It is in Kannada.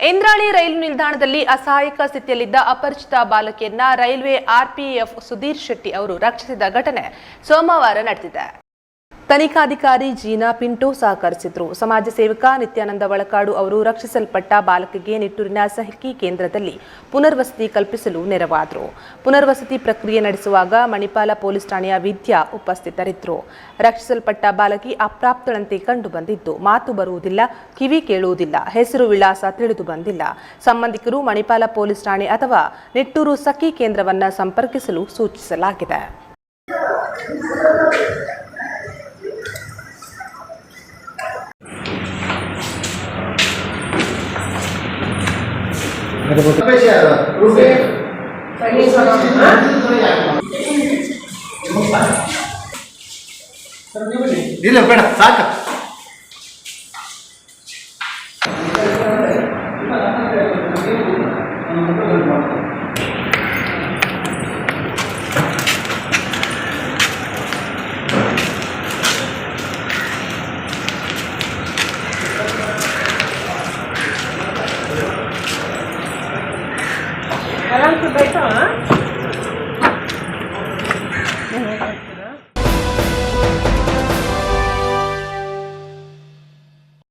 ಇಂದ್ರಾಳಿ ರೈಲು ನಿಲ್ದಾಣದಲ್ಲಿ ಅಸಹಾಯಕ ಸ್ಥಿತಿಯಲ್ಲಿದ್ದ ಅಪರಿಚಿತ ಬಾಲಕಿಯನ್ನ ರೈಲ್ವೆ ಆರ್ಪಿಎಫ್ ಸುಧೀರ್ ಶೆಟ್ಟಿ ಅವರು ರಕ್ಷಿಸಿದ ಘಟನೆ ಸೋಮವಾರ ನಡೆದಿದೆ. ತನಿಖಾಧಿಕಾರಿ ಜೀನಾ ಪಿಂಟೋ ಸಹಕರಿಸಿದ್ರು. ಸಮಾಜ ಸೇವಕ ನಿತ್ಯಾನಂದ ವಳಕಾಡು ಅವರು ರಕ್ಷಿಸಲ್ಪಟ್ಟ ಬಾಲಕಿಗೆ ನಿಟ್ಟೂರಿನ ಸಹಿ ಕೇಂದ್ರದಲ್ಲಿ ಪುನರ್ವಸತಿ ಕಲ್ಪಿಸಲು ನೆರವಾದರು. ಪುನರ್ವಸತಿ ಪ್ರಕ್ರಿಯೆ ನಡೆಸುವಾಗ ಮಣಿಪಾಲ ಪೊಲೀಸ್ ಠಾಣೆಯ ವಿದ್ಯಾ ಉಪಸ್ಥಿತರಿದ್ದರು. ರಕ್ಷಿಸಲ್ಪಟ್ಟ ಬಾಲಕಿ ಅಪ್ರಾಪ್ತಳಂತೆ ಕಂಡು ಬಂದಿದ್ದು, ಮಾತು ಬರುವುದಿಲ್ಲ, ಕಿವಿ ಕೇಳುವುದಿಲ್ಲ, ಹೆಸರು ವಿಳಾಸ ತಿಳಿದು ಬಂದಿಲ್ಲ. ಸಂಬಂಧಿಕರು ಮಣಿಪಾಲ ಪೊಲೀಸ್ ಠಾಣೆ ಅಥವಾ ನಿಟ್ಟೂರು ಸಖಿ ಕೇಂದ್ರವನ್ನು ಸಂಪರ್ಕಿಸಲು ಸೂಚಿಸಲಾಗಿದೆ. ಇಲ್ಲ ಬೇಡ ಸಾಕು. आराम से बैठो. हाँ